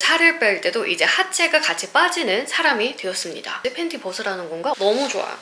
살을 뺄 때도 이제 하체가 같이 빠지는 사람이 되었습니다. 팬티 벗으라는 건가? 너무 좋아요.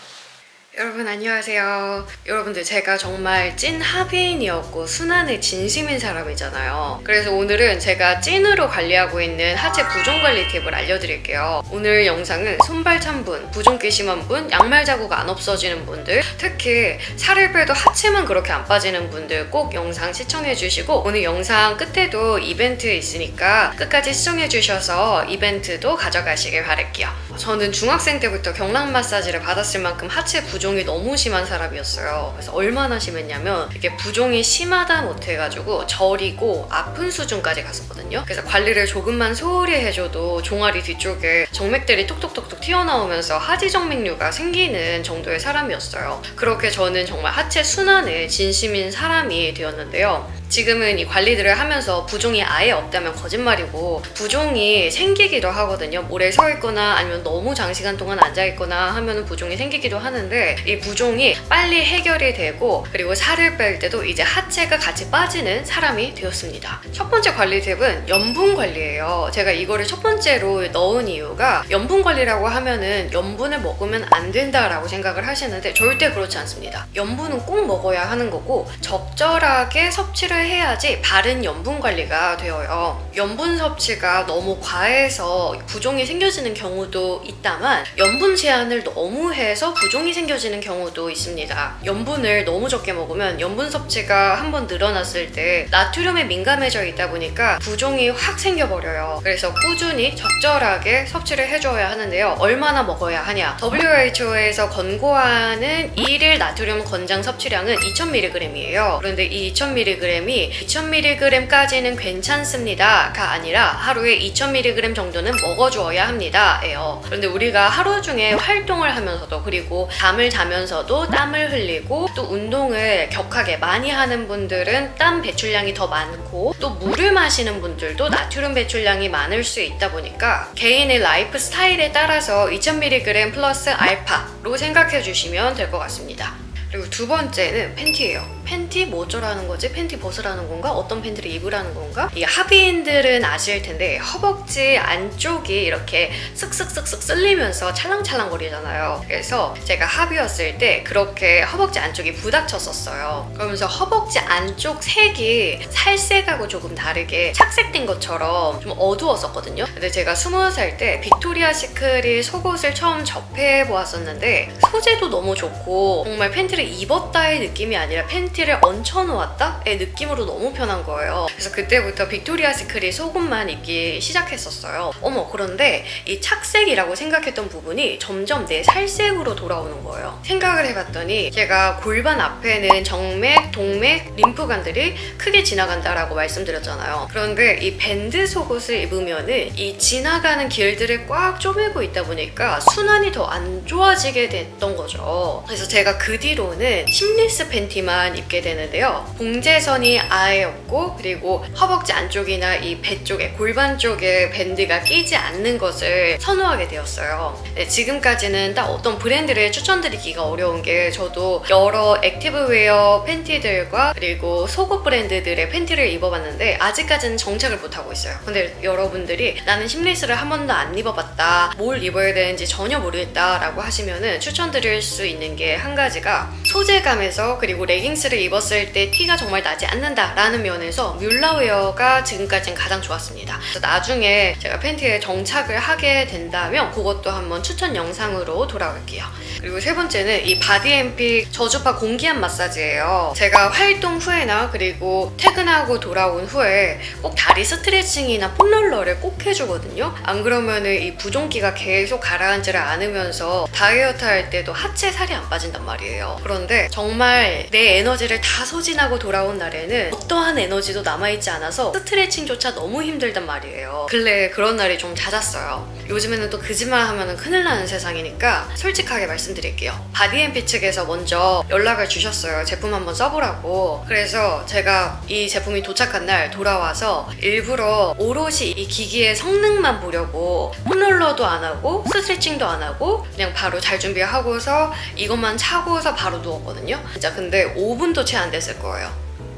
여러분 안녕하세요. 여러분들 제가 정말 찐 합의인이었고 순환에 진심인 사람이잖아요. 그래서 오늘은 제가 찐으로 관리하고 있는 하체 부종 관리 팁을 알려드릴게요. 오늘 영상은 손발 찬 분, 부종기 심한 분, 양말 자국 안 없어지는 분들, 특히 살을 빼도 하체만 그렇게 안 빠지는 분들 꼭 영상 시청해주시고, 오늘 영상 끝에도 이벤트 있으니까 끝까지 시청해주셔서 이벤트도 가져가시길 바랄게요. 저는 중학생 때부터 경락 마사지를 받았을 만큼 하체 부종이 너무 심한 사람이었어요. 그래서 얼마나 심했냐면 이게 부종이 심하다 못해가지고 저리고 아픈 수준까지 갔었거든요. 그래서 관리를 조금만 소홀히 해줘도 종아리 뒤쪽에 정맥들이 톡톡톡톡 튀어나오면서 하지정맥류가 생기는 정도의 사람이었어요. 그렇게 저는 정말 하체 순환에 진심인 사람이 되었는데요. 지금은 이 관리들을 하면서 부종이 아예 없다면 거짓말이고, 부종이 생기기도 하거든요. 오래 서 있거나 아니면 너무 장시간 동안 앉아 있거나 하면 부종이 생기기도 하는데, 이 부종이 빨리 해결이 되고, 그리고 살을 뺄 때도 이제 하체가 같이 빠지는 사람이 되었습니다. 첫 번째 관리 팁은 염분 관리예요. 제가 이거를 첫 번째로 넣은 이유가, 염분 관리라고 하면은 염분을 먹으면 안 된다라고 생각을 하시는데 절대 그렇지 않습니다. 염분은 꼭 먹어야 하는 거고, 적절하게 섭취를 해야지 바른 염분 관리가 되어요. 염분 섭취가 너무 과해서 부종이 생겨지는 경우도 있다만, 염분 제한을 너무 해서 부종이 생겨지는 경우도 있습니다. 염분을 너무 적게 먹으면 염분 섭취가 한번 늘어났을 때 나트륨에 민감해져 있다 보니까 부종이 확 생겨버려요. 그래서 꾸준히 적절하게 섭취를 해줘야 하는데요. 얼마나 먹어야 하냐? WHO에서 권고하는 1일 나트륨 권장 섭취량은 2000mg이에요. 그런데 이 2000mg이 2000mg까지는 괜찮습니다가 아니라 하루에 2000mg 정도는 먹어주어야 합니다 예요. 그런데 우리가 하루 중에 활동을 하면서도, 그리고 잠을 자면서도 땀을 흘리고, 또 운동을 격하게 많이 하는 분들은 땀 배출량이 더 많고, 또 물을 마시는 분들도 나트륨 배출량이 많을 수 있다 보니까 개인의 라이프 스타일에 따라서 2000mg 플러스 알파로 생각해 주시면 될 것 같습니다. 그리고 두 번째는 팬티예요. 팬티 뭐 어쩌라는 거지? 팬티 벗으라는 건가? 어떤 팬티를 입으라는 건가? 이 합의인들은 아실 텐데 허벅지 안쪽이 이렇게 쓱쓱쓱쓱 쓸리면서 찰랑찰랑 거리잖아요. 그래서 제가 합의였을 때 그렇게 허벅지 안쪽이 부닥쳤었어요. 그러면서 허벅지 안쪽 색이 살색하고 조금 다르게 착색된 것처럼 좀 어두웠었거든요. 근데 제가 20살 때 빅토리아 시크릿 속옷을 처음 접해보았었는데, 소재도 너무 좋고 정말 팬티를 입었다의 느낌이 아니라 팬티를 얹혀놓았다의 느낌으로 너무 편한 거예요. 그래서 그때부터 빅토리아 시크릿 속옷만 입기 시작했었어요. 어머, 그런데 이 착색이라고 생각했던 부분이 점점 내 살색으로 돌아오는 거예요. 생각을 해봤더니 제가 골반 앞에는 정맥, 동맥, 림프관들이 크게 지나간다라고 말씀드렸잖아요. 그런데 이 밴드 속옷을 입으면은 이 지나가는 길들을 꽉 쪼매고 있다 보니까 순환이 더 안 좋아지게 됐던 거죠. 그래서 제가 그 뒤로는 심리스 팬티만 입게 되는데요. 봉제선이 아예 없고, 그리고 허벅지 안쪽이나 이 배 쪽에, 골반 쪽에 밴드가 끼지 않는 것을 선호하게 되었어요. 네, 지금까지는 딱 어떤 브랜드를 추천드리기가 어려운 게, 저도 여러 액티브웨어 팬티들과 그리고 속옷 브랜드들의 팬티를 입어봤는데 아직까지는 정착을 못하고 있어요. 근데 여러분들이 나는 심리스를 한 번도 안 입어봤다, 뭘 입어야 되는지 전혀 모르겠다 라고 하시면은 추천드릴 수 있는 게 한 가지가, 소재감에서 그리고 레깅스를 입었을 때 티가 정말 나지 않는다 라는 면에서 뮬라웨어가 지금까지는 가장 좋았습니다. 그래서 나중에 제가 팬티에 정착을 하게 된다면 그것도 한번 추천 영상으로 돌아올게요. 그리고 세 번째는 이 바디앰픽 저주파 공기압 마사지예요. 제가 활동 후에나 그리고 퇴근하고 돌아온 후에 꼭 다리 스트레칭이나 폼롤러를 꼭 해주거든요. 안 그러면은 이 부종기가 계속 가라앉지를 않으면서 다이어트 할 때도 하체 살이 안 빠진단 말이에요. 그런데 정말 내 에너지를 다 소진하고 돌아온 날에는 어떠한 에너지도 남아있지 않아서 스트레칭조차 너무 힘들단 말이에요. 근래 그런 날이 좀 잦았어요. 요즘에는 또 거짓말 하면 큰일 나는 세상이니까 솔직하게 말씀드릴게요. 바디앰픽 측에서 먼저 연락을 주셨어요. 제품 한번 써보라고. 그래서 제가 이 제품이 도착한 날 돌아와서 일부러 오롯이 이 기기의 성능만 보려고 폼롤러도 안 하고 스트레칭도 안 하고 그냥 바로 잘 준비하고서 이것만 차고서 바로 누웠거든요. 진짜 근데 5분도 채 안 됐을 거예요.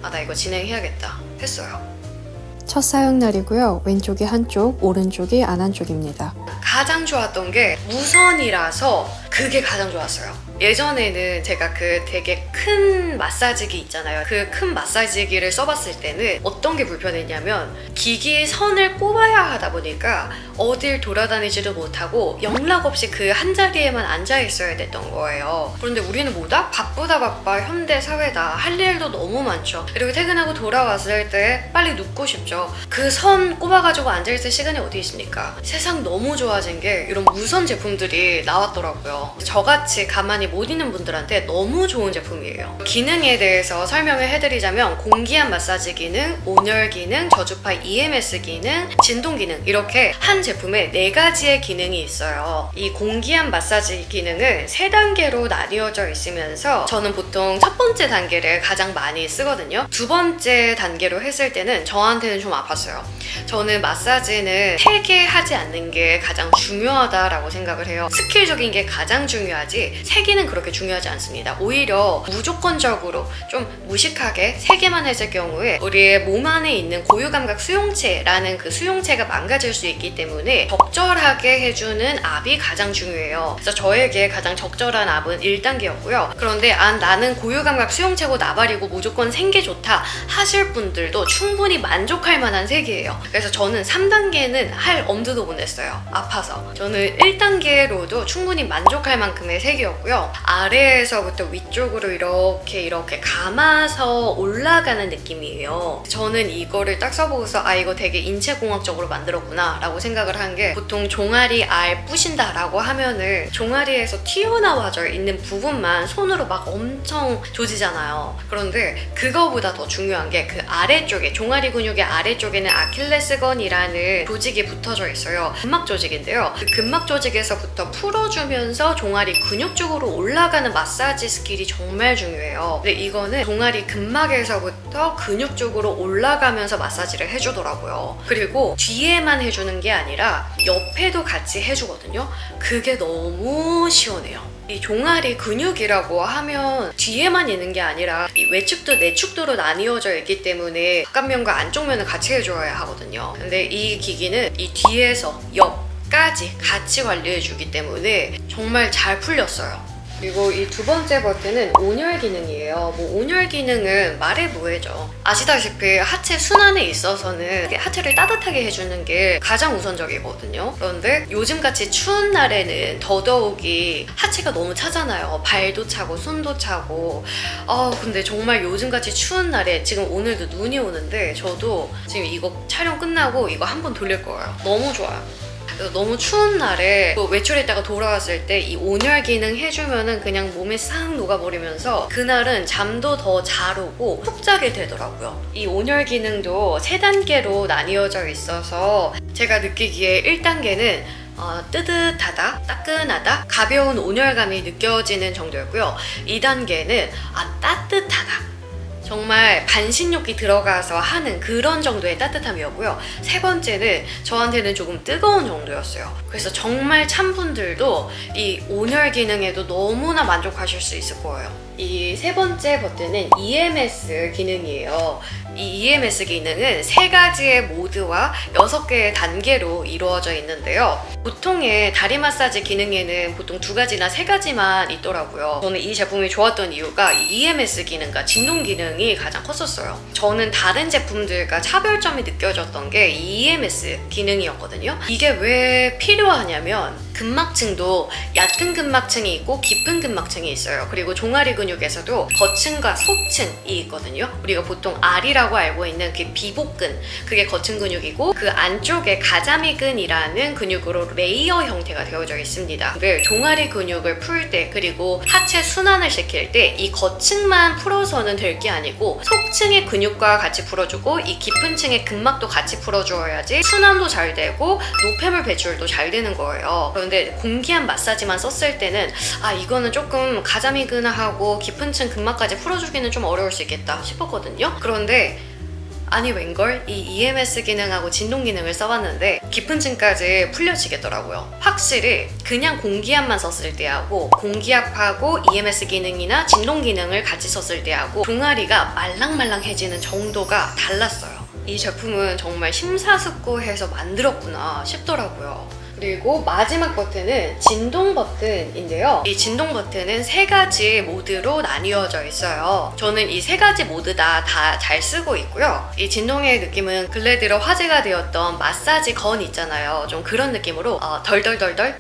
아, 나 이거 진행해야겠다 했어요. 첫 사용날이고요. 왼쪽이 한쪽, 오른쪽이 안 한쪽입니다. 가장 좋았던 게 무선이라서 그게 가장 좋았어요. 예전에는 제가 그 되게 큰 마사지기 있잖아요. 그 큰 마사지기를 써봤을 때는 어떤 게 불편했냐면 기기 선을 꼽아야 하다 보니까 어딜 돌아다니지도 못하고 영락없이 그 한 자리에만 앉아 있어야 됐던 거예요. 그런데 우리는 뭐다? 바쁘다 바빠 현대 사회다. 할 일도 너무 많죠. 그리고 퇴근하고 돌아왔을 때 빨리 눕고 싶죠. 그 선 꼽아가지고 앉아있을 시간이 어디 있습니까? 세상 너무 좋아진 게 이런 무선 제품들이 나왔더라고요. 저같이 가만히 못 있는 분들한테 너무 좋은 제품이에요. 기능에 대해서 설명을 해드리자면 공기압 마사지 기능, 온열 기능, 저주파 EMS 기능, 진동 기능 이렇게 한 제품에 4가지의 기능이 있어요. 이 공기압 마사지 기능은 3단계로 나뉘어져 있으면서 저는 보통 첫 번째 단계를 가장 많이 쓰거든요. 두 번째 단계로 했을 때는 저한테는 좀 아팠어요. 저는 마사지는 3개 하지 않는 게 가장 중요하다라고 생각을 해요. 스킬적인 게 가장 중요하지 3개는 그렇게 중요하지 않습니다. 오히려 무조건적으로 좀 무식하게 3개만 했을 경우에 우리의 몸 안에 있는 고유감각 수용체라는 그 수용체가 망가질 수 있기 때문에 적절하게 해주는 압이 가장 중요해요. 그래서 저에게 가장 적절한 압은 1단계였고요. 그런데 나는 고유감각 수용체고 나발이고 무조건 생게 좋다 하실 분들도 충분히 만족할 만한 색이에요. 그래서 저는 3단계는 할 엄두도 못 냈어요. 아파서. 저는 1단계로도 충분히 만족할 만큼의 색이었고요. 아래에서부터 위쪽으로 이렇게 감아서 올라가는 느낌이에요. 저는 이거를 딱 써보고서 이거 되게 인체공학적으로 만들었구나 라고 생각을 한 게 보통 종아리 알 부신다 라고 하면은 종아리에서 튀어나와져 있는 부분만 손으로 막 엄청 조지잖아요. 그런데 그거보다 더 중요한 게 그 아래쪽에 종아리 근육의 아래쪽에는 아킬레스건이라는 조직이 붙어져 있어요. 근막 조직인데요. 그 근막 조직에서부터 풀어주면서 종아리 근육 쪽으로 올라가는 마사지 스킬이 정말 중요해요. 근데 이거는 종아리 근막에서부터 근육 쪽으로 올라가면서 마사지를 해주더라고요. 그리고 뒤에만 해주는 게 아니라 옆에도 같이 해주거든요. 그게 너무 시원해요. 이 종아리 근육이라고 하면 뒤에만 있는 게 아니라 이 외측도 내측도로 나뉘어져 있기 때문에 바깥면과 안쪽면을 같이 해줘야 하거든요. 근데 이 기기는 이 뒤에서 옆까지 같이 관리해주기 때문에 정말 잘 풀렸어요. 그리고 이 두 번째 버튼은 온열 기능이에요. 온열 기능은 말해 뭐해죠. 아시다시피 하체 순환에 있어서는 하체를 따뜻하게 해주는 게 가장 우선적이거든요. 그런데 요즘같이 추운 날에는 더더욱이 하체가 너무 차잖아요. 발도 차고 손도 차고. 근데 정말 요즘같이 추운 날에 지금 오늘도 눈이 오는데 저도 지금 이거 촬영 끝나고 이거 한번 돌릴 거예요. 너무 좋아요. 그래서 너무 추운 날에 외출했다가 돌아왔을 때 이 온열 기능 해주면은 그냥 몸에 싹 녹아버리면서 그날은 잠도 더 잘 오고 푹 자게 되더라고요. 이 온열 기능도 3단계로 나뉘어져 있어서 제가 느끼기에 1단계는 뜨뜻하다, 따끈하다, 가벼운 온열감이 느껴지는 정도였고요. 2단계는 따뜻하다. 정말 반신욕이 들어가서 하는 그런 정도의 따뜻함이었고요. 3번째는 저한테는 조금 뜨거운 정도였어요. 그래서 정말 찬 분들도 이 온열 기능에도 너무나 만족하실 수 있을 거예요. 이 3번째 버튼은 EMS 기능이에요. 이 EMS 기능은 3가지의 모드와 6개의 단계로 이루어져 있는데요. 보통의 다리 마사지 기능에는 보통 2가지나 3가지만 있더라고요. 저는 이 제품이 좋았던 이유가 이 EMS 기능과 진동 기능이 가장 컸었어요. 저는 다른 제품들과 차별점이 느껴졌던 게 이 EMS 기능이었거든요. 이게 왜 필요하냐면 근막층도 얕은 근막층이 있고 깊은 근막층이 있어요. 그리고 종아리 근육에서도 거층과 속층이 있거든요. 우리가 보통 R이라고 알고 있는 그 비복근, 그게 거층 근육이고 그 안쪽에 가자미근이라는 근육으로 레이어 형태가 되어져 있습니다. 종아리 근육을 풀 때 그리고 하체 순환을 시킬 때 이 거층만 풀어서는 될 게 아니고 속층의 근육과 같이 풀어주고 이 깊은 층의 근막도 같이 풀어줘야지 순환도 잘 되고 노폐물 배출도 잘 되는 거예요. 그런데 공기압 마사지만 썼을 때는 이거는 조금 가자미근하고 깊은 층 근막까지 풀어주기는 좀 어려울 수 있겠다 싶었거든요. 그런데 아니 웬걸? 이 EMS 기능하고 진동 기능을 써봤는데 깊은 층까지 풀려지겠더라고요. 확실히 그냥 공기압만 썼을 때하고 공기압하고 EMS 기능이나 진동 기능을 같이 썼을 때하고 종아리가 말랑말랑해지는 정도가 달랐어요. 이 제품은 정말 심사숙고해서 만들었구나 싶더라고요. 그리고 마지막 버튼은 진동 버튼인데요. 이 진동 버튼은 3가지 모드로 나뉘어져 있어요. 저는 이 3가지 모드 다 잘 쓰고 있고요. 이 진동의 느낌은 근래 들어 화제가 되었던 마사지 건 있잖아요. 좀 그런 느낌으로 덜덜덜덜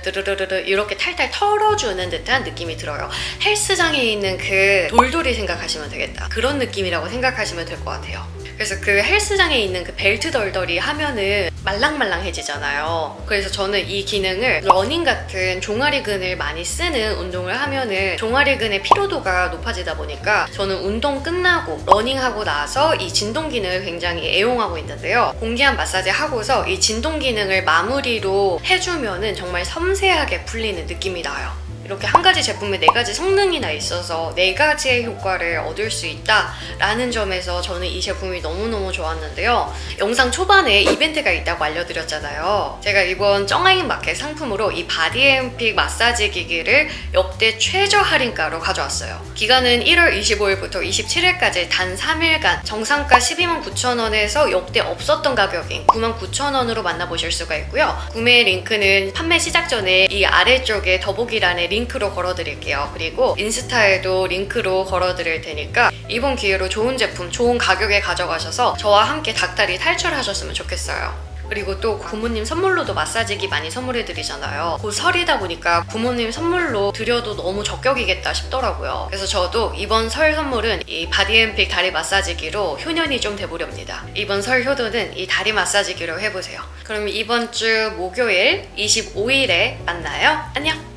뜨르르르르 이렇게 탈탈 털어주는 듯한 느낌이 들어요. 헬스장에 있는 그 돌돌이 생각하시면 되겠다. 그런 느낌이라고 생각하시면 될 것 같아요. 그래서 그 헬스장에 있는 그 벨트 덜덜이 하면은 말랑말랑해지잖아요. 그래서 저는 이 기능을 러닝 같은 종아리근을 많이 쓰는 운동을 하면은 종아리근의 피로도가 높아지다 보니까 저는 운동 끝나고 러닝하고 나서 이 진동 기능을 굉장히 애용하고 있는데요. 공기압 마사지 하고서 이 진동 기능을 마무리로 해주면은 정말 섬세하게 풀리는 느낌이 나요. 이렇게 한 가지 제품에 4가지 성능이나 있어서 4가지의 효과를 얻을 수 있다라는 점에서 저는 이 제품이 너무너무 좋았는데요. 영상 초반에 이벤트가 있다고 알려드렸잖아요. 제가 이번 쩡아잉 마켓 상품으로 이 바디앤픽 마사지 기기를 역대 최저 할인가로 가져왔어요. 기간은 1월 25일부터 27일까지 단 3일간 정상가 129,000원에서 역대 없었던 가격인 99,000원으로 만나보실 수가 있고요. 구매 링크는 판매 시작 전에 이 아래쪽에 더보기란에 링크로 걸어드릴게요. 그리고 인스타에도 링크로 걸어드릴 테니까 이번 기회로 좋은 제품, 좋은 가격에 가져가셔서 저와 함께 닭다리 탈출하셨으면 좋겠어요. 그리고 또 부모님 선물로도 마사지기 많이 선물해드리잖아요. 곧 설이다 보니까 부모님 선물로 드려도 너무 적격이겠다 싶더라고요. 그래서 저도 이번 설 선물은 이 바디앤픽 다리 마사지기로 효년이 좀 돼보렵니다. 이번 설 효도는 이 다리 마사지기로 해보세요. 그럼 이번 주 목요일 25일에 만나요. 안녕!